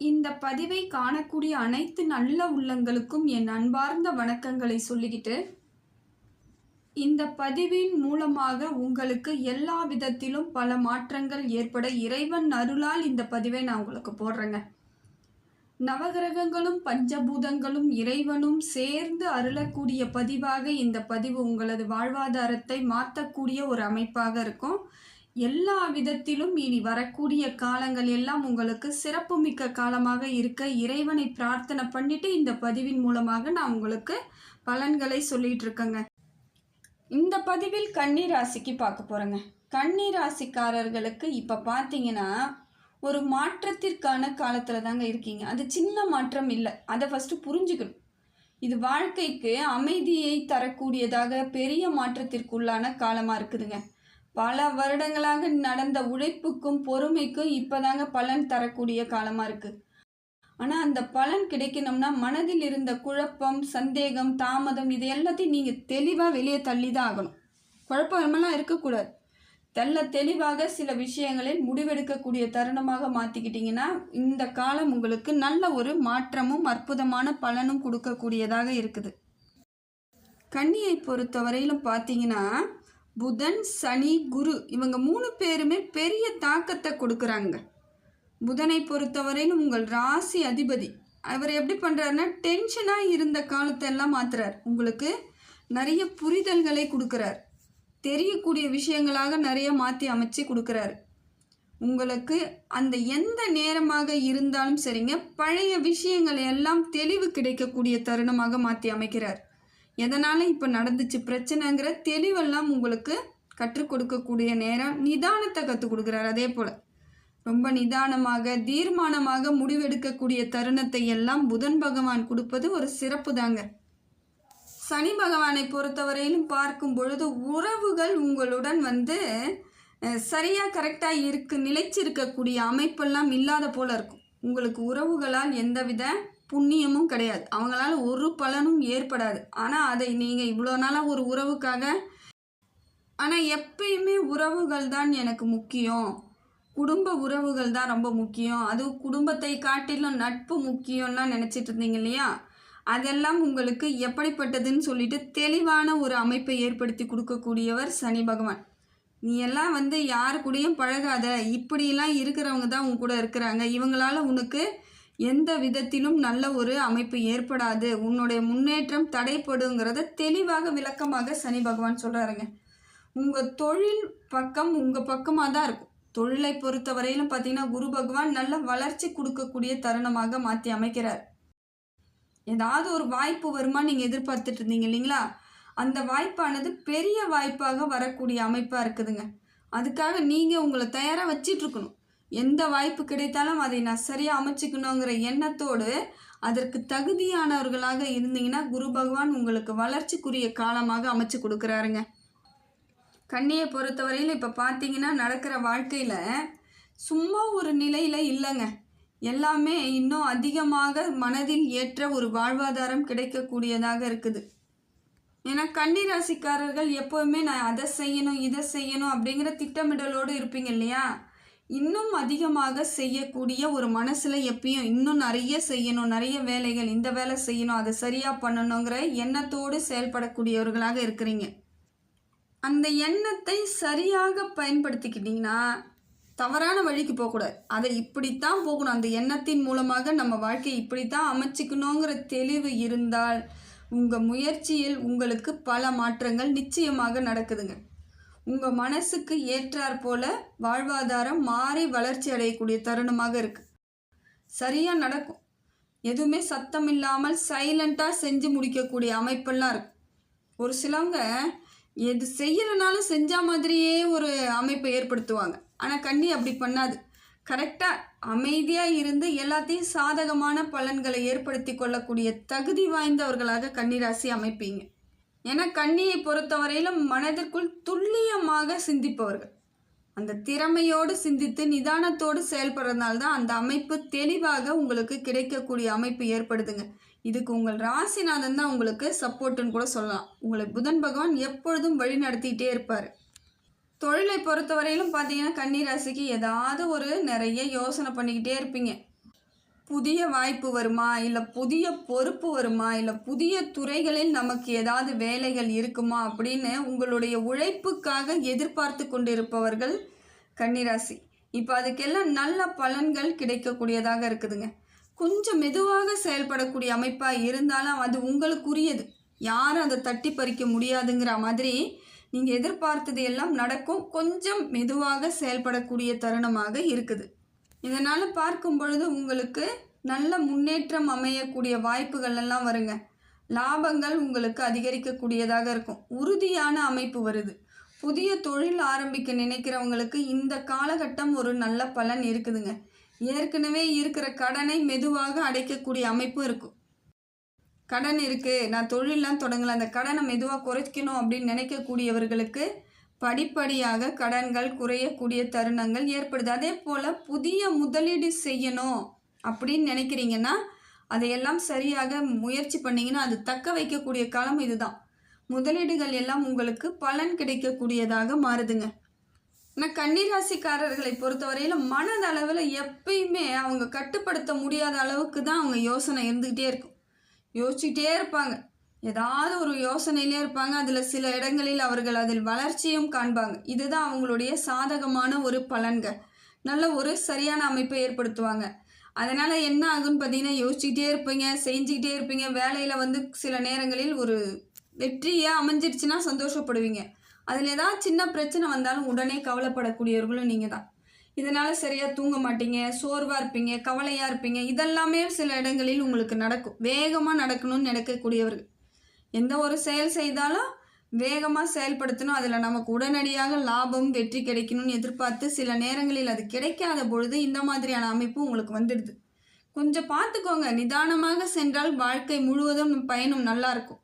இந்த பதிவை காணக்கூடிய அனைத்து நல்ல உள்ளங்களுக்கும் என் அன்பார்ந்த வணக்கங்களை சொல்லிக்கிட்டு, இந்த பதிவின் மூலமாக உங்களுக்கு எல்லா விதத்திலும் பல மாற்றங்கள் ஏற்பட இறைவன் அருளால் இந்த பதிவை நான் உங்களுக்கு போடுறேங்க. நவகிரகங்களும் பஞ்சபூதங்களும் இறைவனும் சேர்ந்து அருளக்கூடிய பதிவாக இந்த பதிவு உங்களது வாழ்வாதாரத்தை மாற்றக்கூடிய ஒரு அமைப்பாக இருக்கும். எல்லா விதத்திலும் இனி வரக்கூடிய காலங்கள் எல்லாம் உங்களுக்கு சிறப்புமிக்க காலமாக இருக்க இறைவனை பிரார்த்தனை பண்ணிட்டு இந்த பதிவின் மூலமாக நான் உங்களுக்கு பலன்களை சொல்லிட்டு இருக்கேங்க. இந்த பதிவில் கன்னி ராசிக்கு பார்க்க போறேங்க. கன்னி ராசிக்காரர்களுக்கு இப்போ பார்த்தீங்கன்னா ஒரு மாற்றத்திற்கான காலத்தில் தாங்க இருக்கீங்க. அது சின்ன மாற்றம் இல்லை, அதை ஃபஸ்ட்டு புரிஞ்சுக்கணும். இது வாழ்க்கைக்கு அமைதியை தரக்கூடியதாக பெரிய மாற்றத்திற்குள்ளான காலமாக இருக்குதுங்க. பல வருடங்களாக நடந்த உழைப்புக்கும் பொறுமைக்கும் இப்போதாங்க பலன் தரக்கூடிய காலமாக இருக்குது. ஆனால் அந்த பலன் கிடைக்கணும்னா மனதில் இருந்த குழப்பம், சந்தேகம், தாமதம் இது எல்லாத்தையும் நீங்கள் தெளிவாக வெளியே தள்ளி தான் ஆகணும். குழப்பமெல்லாம் இருக்கக்கூடாது. தெளிவாக சில விஷயங்களில் முடிவெடுக்கக்கூடிய தருணமாக மாற்றிக்கிட்டிங்கன்னா இந்த காலம் உங்களுக்கு நல்ல ஒரு மாற்றமும் அற்புதமான பலனும் கொடுக்கக்கூடியதாக இருக்குது. கன்னியை பொறுத்தவரையிலும் பார்த்தீங்கன்னா புதன், சனி, குரு இவங்க 3 பேருமே பெரிய தாக்கத்தை கொடுக்குறாங்க. புதனை பொறுத்தவரையிலும் உங்கள் ராசி அதிபதி. அவர் எப்படி பண்ணுறாருன்னா டென்ஷனாக இருந்த காலத்தை எல்லாம் மாற்றுறார். உங்களுக்கு நிறைய புரிதல்களை கொடுக்குறார். தெரியக்கூடிய விஷயங்களாக நிறைய மாற்றி அமைச்சு கொடுக்குறாரு. உங்களுக்கு அந்த எந்த நேரமாக இருந்தாலும் சரிங்க, பழைய விஷயங்களை எல்லாம் தெளிவு கிடைக்கக்கூடிய தருணமாக மாற்றி அமைக்கிறார். எதனால் இப்போ நடந்துச்சு பிரச்சனைங்கிற தெளிவெல்லாம் உங்களுக்கு கற்றுக் கொடுக்கக்கூடிய நேரம். நிதானத்தை கற்றுக் கொடுக்குறாரு. அதே போல் ரொம்ப நிதானமாக தீர்மானமாக முடிவெடுக்கக்கூடிய தருணத்தை எல்லாம் புதன் பகவான் கொடுப்பது ஒரு சிறப்பு தாங்க. சனி பகவானை பொறுத்தவரையிலும் பார்க்கும் பொழுது உறவுகள் உங்களுடன் சரியாக கரெக்டாக நிலைச்சிருக்கக்கூடிய அமைப்பெல்லாம் இல்லாத போல இருக்கும். உங்களுக்கு உறவுகளால் எந்தவித புண்ணியமும் கிடையாது. அவங்களால ஒரு பலனும் ஏற்படாது. ஆனால் அதை நீங்கள் இவ்வளோ நாளாக ஒரு உறவுக்காக, ஆனால் எப்பயுமே உறவுகள் தான் எனக்கு முக்கியம், குடும்ப உறவுகள் தான் ரொம்ப முக்கியம், அதுவும் குடும்பத்தை காட்டிலும் நட்பு முக்கியம்லாம் நினச்சிட்டு இருந்தீங்க இல்லையா, அதெல்லாம் உங்களுக்கு எப்படிப்பட்டதுன்னு சொல்லிட்டு தெளிவான ஒரு அமைப்பை ஏற்படுத்தி கொடுக்கக்கூடியவர் சனி பகவான். நீ எல்லாம் யாரு கூடயும் பழகாத, இப்படிலாம் இருக்கிறவங்க தான் உங்க கூட இருக்கிறாங்க, இவங்களால உனக்கு எந்த விதத்திலும் நல்ல ஒரு அமைப்பு ஏற்படாது, உன்னுடைய முன்னேற்றம் தடைப்படுங்கிறத தெளிவாக விளக்கமாக சனி பகவான் சொல்கிறாருங்க. உங்கள் தொழில் பக்கம் உங்கள் பக்கமாக தான் இருக்கும். தொழிலை பொறுத்த வரையிலும் பார்த்தீங்கன்னா குரு பகவான் நல்ல வளர்ச்சி கொடுக்கக்கூடிய தருணமாக மாற்றி அமைக்கிறார். ஏதாவது ஒரு வாய்ப்பு வருமா நீங்கள் எதிர்பார்த்துட்டு இருந்தீங்க இல்லைங்களா, அந்த வாய்ப்பானது பெரிய வாய்ப்பாக வரக்கூடிய அமைப்பாக இருக்குதுங்க. அதுக்காக நீங்கள் உங்களை தயாராக வச்சிட்ருக்கணும். எந்த வாய்ப்பு கிடைத்தாலும் அதை நான் சரியாக அமைச்சிக்கணுங்கிற எண்ணத்தோடு அதற்கு தகுதியானவர்களாக இருந்தீங்கன்னா குரு பகவான் உங்களுக்கு வளர்ச்சிக்குரிய காலமாக அமைச்சு கொடுக்குறாருங்க. கன்னியை பொறுத்தவரையில் இப்போ பார்த்தீங்கன்னா நடக்கிற வாழ்க்கையில் சும்மா ஒரு நிலையில் இல்லைங்க, எல்லாமே இன்னும் அதிகமாக மனதில் ஏற்ற ஒரு வாழ்வாதாரம் கிடைக்கக்கூடியதாக இருக்குது. ஏன்னா கன்னி ராசிக்காரர்கள் எப்போவுமே நான் அதை செய்யணும் இதை செய்யணும் அப்படிங்கிற திட்டமிடலோடு இருப்பீங்க இல்லையா, இன்னும் அதிகமாக செய்யக்கூடிய ஒரு மனசில் எப்பயும் இன்னும் நிறைய செய்யணும், நிறைய வேலைகள், இந்த வேலை செய்யணும், அதை சரியாக பண்ணணுங்கிற எண்ணத்தோடு செயல்படக்கூடியவர்களாக இருக்கிறீங்க. அந்த எண்ணத்தை சரியாக பயன்படுத்திக்கிட்டிங்கன்னா தவறான வழிக்கு போகக்கூடாது. அதை இப்படித்தான் போகணும், அந்த எண்ணத்தின் மூலமாக நம்ம வாழ்க்கையை இப்படித்தான் அமைச்சிக்கணுங்கிற தெளிவு இருந்தால் உங்கள் முயற்சியில் உங்களுக்கு பல மாற்றங்கள் நிச்சயமாக நடக்குதுங்க. உங்கள் மனசுக்கு ஏற்றாற் போல வாழ்வாதாரம் மாறி வளர்ச்சி அடையக்கூடிய தருணமாக இருக்குது. சரியாக நடக்கும். எதுவுமே சத்தம் இல்லாமல் சைலண்ட்டாக செஞ்சு முடிக்கக்கூடிய அமைப்பெல்லாம் இருக்குது. ஒரு சிலவங்க எது செய்யலைனாலும் செஞ்ச மாதிரியே ஒரு அமைப்பை ஏற்படுத்துவாங்க. ஆனால் கன்னி அப்படி பண்ணாது. கரெக்டாக அமைதியாக இருந்து எல்லாத்தையும் சாதகமான பலன்களை ஏற்படுத்தி கொள்ளக்கூடிய தகுதி வாய்ந்தவர்களாக கன்னிராசி அமைப்பீங்க. ஏன்னா கன்னியை பொறுத்தவரையிலும் மனதிற்குள் துல்லியமாக சிந்திப்பவர்கள். அந்த திறமையோடு சிந்தித்து நிதானத்தோடு செயல்படுறதுனால தான் அந்த அமைப்பு தெளிவாக உங்களுக்கு கிடைக்கக்கூடிய அமைப்பு ஏற்படுதுங்க. இதுக்கு உங்கள் ராசிநாதன் தான் உங்களுக்கு சப்போர்ட்டுன்னு கூட சொல்லலாம். உங்களை புதன் பகவான் எப்பொழுதும் வழி நடத்திக்கிட்டே இருப்பார். தொழிலை பொறுத்தவரையிலும் பார்த்தீங்கன்னா கன்னி ராசிக்கு ஏதாவது ஒரு நிறைய யோசனை பண்ணிக்கிட்டே இருப்பீங்க. புதிய வாய்ப்பு வருமா, இல்லை புதிய பொறுப்பு வருமா, இல்லை புதிய துறைகளில் நமக்கு ஏதாவது வேலைகள் இருக்குமா அப்படின்னு உங்களுடைய உழைப்புக்காக எதிர்பார்த்து கொண்டிருப்பவர்கள் கன்னிராசி. இப்போ அதுக்கெல்லாம் நல்ல பலன்கள் கிடைக்கக்கூடியதாக இருக்குதுங்க. கொஞ்சம் மெதுவாக செயல்படக்கூடிய அமைப்பாக இருந்தாலும் அது உங்களுக்குரியது, யாரும் அதை தட்டி பறிக்க முடியாதுங்கிற மாதிரி நீங்கள் எதிர்பார்த்தது எல்லாம் நடக்கும். கொஞ்சம் மெதுவாக செயல்படக்கூடிய தருணமாக இருக்குது. இதனால் பார்க்கும் பொழுது உங்களுக்கு நல்ல முன்னேற்றம் அமையக்கூடிய வாய்ப்புகள் எல்லாம் வருங்க. லாபங்கள் உங்களுக்கு அதிகரிக்கக்கூடியதாக இருக்கும். உறுதியான அமைப்பு வருது. புதிய தொழில் ஆரம்பிக்க நினைக்கிறவங்களுக்கு இந்த காலகட்டம் ஒரு நல்ல பலன் இருக்குதுங்க. ஏற்கனவே இருக்கிற கடனை மெதுவாக அடைக்கக்கூடிய அமைப்பும் இருக்கும். கடன் இருக்குது, நான் தொழிலெலாம் தொடங்கலை, அந்த கடனை மெதுவாக குறைக்கணும் அப்படின்னு நினைக்கக்கூடியவர்களுக்கு படிப்படியாக கடன்கள் குறையக்கூடிய தருணங்கள் ஏற்படுது. அதே போல் புதிய முதலீடு செய்யணும் அப்படின்னு நினைக்கிறீங்கன்னா அதையெல்லாம் சரியாக முயற்சி பண்ணிங்கன்னா அது தக்க வைக்கக்கூடிய காலம் இதுதான். முதலீடுகள் எல்லாம் உங்களுக்கு பலன் கிடைக்கக்கூடியதாக மாறுதுங்க. ஆனால் கன்னிராசிக்காரர்களை பொறுத்தவரையில் மனதளவில் எப்பயுமே அவங்க கட்டுப்படுத்த முடியாத அளவுக்கு தான் அவங்க யோசனை இருந்துக்கிட்டே இருக்கும். யோசிச்சுக்கிட்டே இருப்பாங்க, ஏதாவது ஒரு யோசனையிலே இருப்பாங்க. அதில் சில இடங்களில் அவர்கள் அதில் வளர்ச்சியும் காண்பாங்க. இதுதான் அவங்களுடைய சாதகமான ஒரு பலன்கள். நல்ல ஒரு சரியான அமைப்பை ஏற்படுத்துவாங்க. அதனால் என்ன ஆகுன்னு பார்த்தீங்கன்னா, யோசிச்சுக்கிட்டே இருப்பீங்க, செஞ்சுக்கிட்டே இருப்பீங்க. வேலையில் சில நேரங்களில் ஒரு வெற்றியாக அமைஞ்சிருச்சுன்னா சந்தோஷப்படுவீங்க. அதில் ஏதாவது சின்ன பிரச்சனை வந்தாலும் உடனே கவலைப்படக்கூடியவர்களும் நீங்கள் தான். இதனால் சரியாக தூங்க மாட்டீங்க, சோர்வாக இருப்பீங்க, கவலையாக இருப்பீங்க. இதெல்லாமே சில இடங்களில் உங்களுக்கு நடக்கும். வேகமாக நடக்கணும்னு நினைக்கக்கூடியவர்கள் எந்த ஒரு செயல் செய்தாலும் வேகமாக செயல்படுத்தணும், அதில் நமக்கு உடனடியாக லாபம் வெற்றி கிடைக்கணும்னு எதிர்பார்த்து சில நேரங்களில் அது கிடைக்காத பொழுது இந்த மாதிரியான அமைப்பு உங்களுக்கு வந்துடுது. கொஞ்சம் பார்த்துக்கோங்க. நிதானமாக சென்றால் வாழ்க்கை முழுவதும் பயணம் நல்லாயிருக்கும்.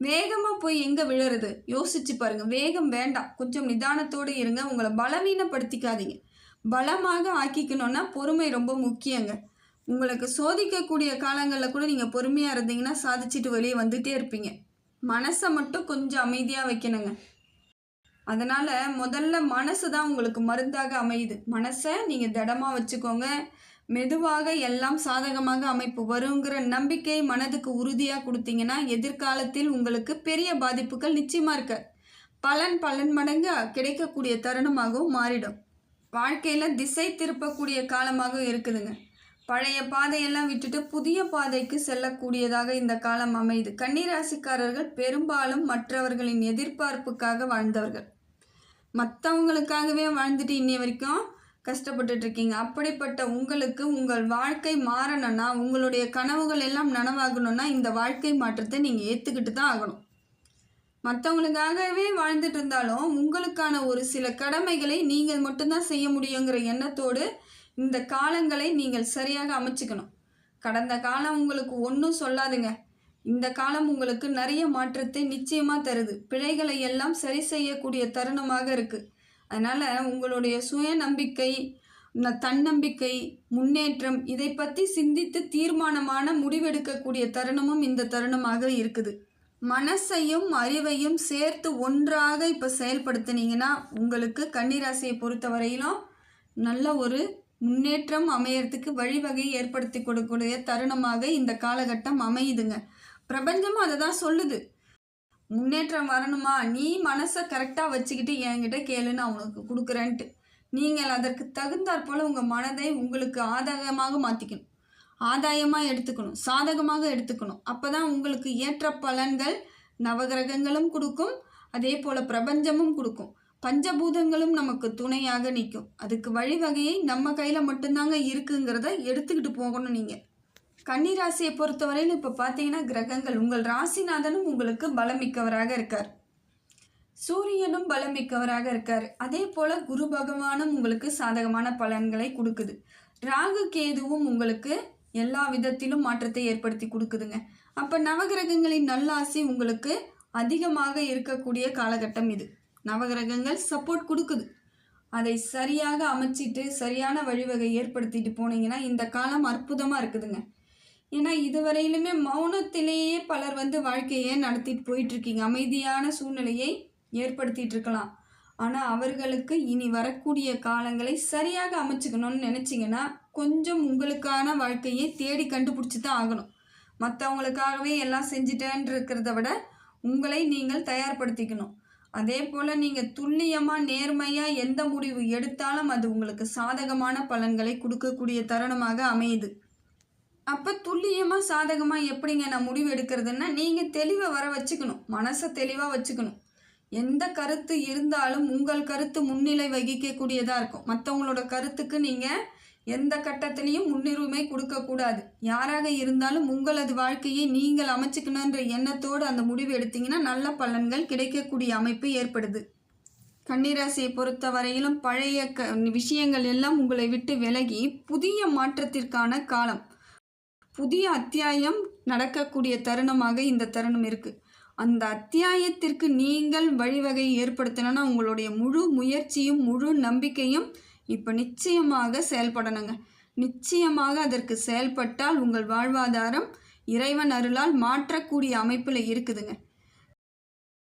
வேகமாக போய் எங்கே விழுறது யோசிச்சு பாருங்கள். வேகம் வேண்டாம், கொஞ்சம் நிதானத்தோடு இருங்க. உங்களை பலவீனப்படுத்திக்காதீங்க. பலமாக ஆக்கிக்கணும்னா பொறுமை ரொம்ப முக்கியங்க. உங்களுக்கு சோதிக்கக்கூடிய காலங்களில் கூட நீங்கள் பொறுமையாக இருந்தீங்கன்னா சாதிச்சுட்டு வெளியே வந்துகிட்டே இருப்பீங்க. மனசை மட்டும் கொஞ்சம் அமைதியாக வைக்கணுங்க. அதனால் முதல்ல மனசு தான் உங்களுக்கு மருந்தாக அமையுது. மனசை நீங்கள் திடமாக வச்சுக்கோங்க. மெதுவாக எல்லாம் சாதகமாக அமைப்பு வருங்கிற நம்பிக்கை மனதுக்கு உறுதியாக கொடுத்தீங்கன்னா எதிர்காலத்தில் உங்களுக்கு பெரிய பாதிப்புகள் நிச்சயமாக இருக்காது. பலன் மடங்கு கிடைக்கக்கூடிய தருணமாகவும் மாறிடும். வாழ்க்கையில் திசை திருப்பக்கூடிய காலமாக இருக்குதுங்க. பழைய பாதையெல்லாம் விட்டுட்டு புதிய பாதைக்கு செல்லக்கூடியதாக இந்த காலம் அமையுது. கன்னிராசிக்காரர்கள் பெரும்பாலும் மற்றவர்களின் எதிர்பார்ப்புக்காக வாழ்ந்தவர்கள். மற்றவங்களுக்காகவே வாழ்ந்துட்டு இன்னி வரைக்கும் கஷ்டப்பட்டுட்டு இருக்கீங்க. அப்படிப்பட்ட உங்களுக்கு உங்கள் வாழ்க்கை மாறணும்னா, உங்களுடைய கனவுகள் எல்லாம் நனவாகணும்னா இந்த வாழ்க்கை மாற்றத்தை நீங்கள் ஏற்றுக்கிட்டு தான் ஆகணும். மற்றவங்களுக்காகவே வாழ்ந்துட்டு இருந்தாலும் உங்களுக்கான ஒரு சில கடமைகளை நீங்கள் மட்டும்தான் செய்ய முடியுங்கிற எண்ணத்தோடு இந்த காலங்களை நீங்கள் சரியாக அமைச்சுக்கணும். கடந்த காலம் உங்களுக்கு ஒன்றும் சொல்லாதுங்க. இந்த காலம் உங்களுக்கு நிறைய மாற்றத்தை நிச்சயமாக தருது. பிழைகளை எல்லாம் சரி செய்யக்கூடிய தருணமாக இருக்குது. அதனால் உங்களுடைய சுயநம்பிக்கை, தன்னம்பிக்கை, முன்னேற்றம் இதை பற்றி சிந்தித்து தீர்மானமான முடிவெடுக்கக்கூடிய தருணமும் இந்த தருணமாக இருக்குது. மனசையும் அறிவையும் சேர்த்து ஒன்றாக இப்போ செயல்படுத்தினீங்கன்னா உங்களுக்கு கன்னிராசியை பொறுத்தவரையிலும் நல்ல ஒரு முன்னேற்றம் அமையறதுக்கு வழிவகை ஏற்படுத்தி கொடுக்கக்கூடிய தருணமாக இந்த காலகட்டம் அமையுதுங்க. பிரபஞ்சமும் அதை தான் சொல்லுது. முன்னேற்றம் வரணுமா, நீ மனசை கரெக்டாக வச்சுக்கிட்டு என்கிட்ட கேளுன்னு அவனுக்கு கொடுக்குறேன்ட்டு. நீங்கள் அதற்கு தகுந்தாற் போல் உங்கள் மனதை உங்களுக்கு ஆதாயமாக மாற்றிக்கணும், ஆதாயமாக எடுத்துக்கணும், சாதகமாக எடுத்துக்கணும். அப்போ தான் உங்களுக்கு ஏற்ற பலன்கள் நவகிரகங்களும் கொடுக்கும், அதே போல் பிரபஞ்சமும் கொடுக்கும். பஞ்சபூதங்களும் நமக்கு துணையாக நிற்கும். அதுக்கு வழிவகையை நம்ம கையில் மட்டும்தாங்க இருக்குங்கிறத எடுத்துக்கிட்டு போகணும். நீங்கள் கன்னிராசியை பொறுத்தவரையில் இப்போ பார்த்தீங்கன்னா கிரகங்கள் உங்கள் ராசிநாதனும் உங்களுக்கு பலமிக்கவராக இருக்கார், சூரியனும் பலமிக்கவராக இருக்கார். அதே போல் குரு பகவானும் உங்களுக்கு சாதகமான பலன்களை கொடுக்குது. ராகு கேதுவும் உங்களுக்கு எல்லா விதத்திலும் மாற்றத்தை ஏற்படுத்தி கொடுக்குதுங்க. அப்போ நவகிரகங்களின் நல்லாசி உங்களுக்கு அதிகமாக இருக்கக்கூடிய காலகட்டம் இது. நவகிரகங்கள் சப்போர்ட் கொடுக்குது. அதை சரியாக அமைச்சிட்டு சரியான வழிவகை ஏற்படுத்திட்டு போனீங்கன்னா இந்த காலம் அற்புதமாக இருக்குதுங்க. ஏன்னா இதுவரையிலுமே மௌனத்திலேயே பலர் வாழ்க்கையை நடத்திட்டு போயிட்டுருக்கீங்க. அமைதியான சூழ்நிலையை ஏற்படுத்திட்டு இருக்கலாம். ஆனால் அவர்களுக்கு இனி வரக்கூடிய காலங்களை சரியாக அமைச்சுக்கணும்னு நினச்சிங்கன்னா கொஞ்சம் உங்களுக்கான வாழ்க்கையை தேடி கண்டுபிடிச்சி தான் ஆகணும். மற்றவங்களுக்காகவே எல்லாம் செஞ்சுட்டேன்னு இருக்கிறத விட உங்களை நீங்கள் தயார்படுத்திக்கணும். அதே போல் நீங்கள் துல்லியமாக நேர்மையாக எந்த முடிவு எடுத்தாலும் அது உங்களுக்கு சாதகமான பலன்களை கொடுக்கக்கூடிய தருணமாக அமையுது. அப்போ துல்லியமாக சாதகமாக எப்படிங்க நான் முடிவு எடுக்கிறதுன்னா, நீங்கள் தெளிவை வர வச்சுக்கணும், மனசை தெளிவாக வச்சுக்கணும். எந்த கருத்து இருந்தாலும் உங்கள் கருத்து முன்னிலை வகிக்கக்கூடியதாக இருக்கும். மற்றவங்களோட கருத்துக்கு நீங்கள் எந்த கட்டத்திலையும் முன்னுரிமை கொடுக்கக்கூடாது. யாராக இருந்தாலும் உங்களது வாழ்க்கையை நீங்கள் அமைச்சுக்கணுன்ற எண்ணத்தோடு அந்த முடிவு எடுத்தீங்கன்னா நல்ல பலன்கள் கிடைக்கக்கூடிய அமைப்பு ஏற்படுது. கன்னிராசியை பொறுத்த வரையிலும் பழைய விஷயங்கள் எல்லாம் உங்களை விட்டு விலகி புதிய மாற்றத்திற்கான காலம், புதிய அத்தியாயம் நடக்கக்கூடிய தருணமாக இந்த தருணம் இருக்குது. அந்த அத்தியாயத்திற்கு நீங்கள் வழிவகை ஏற்படுத்தணும்னா உங்களுடைய முழு முயற்சியும் முழு நம்பிக்கையும் இப்போ நிச்சயமாக செயல்படணுங்க. நிச்சயமாக அதற்கு செயல்பட்டால் உங்கள் வாழ்வாதாரம் இறைவன் அருளால் மாற்றக்கூடிய அமைப்பில் இருக்குதுங்க.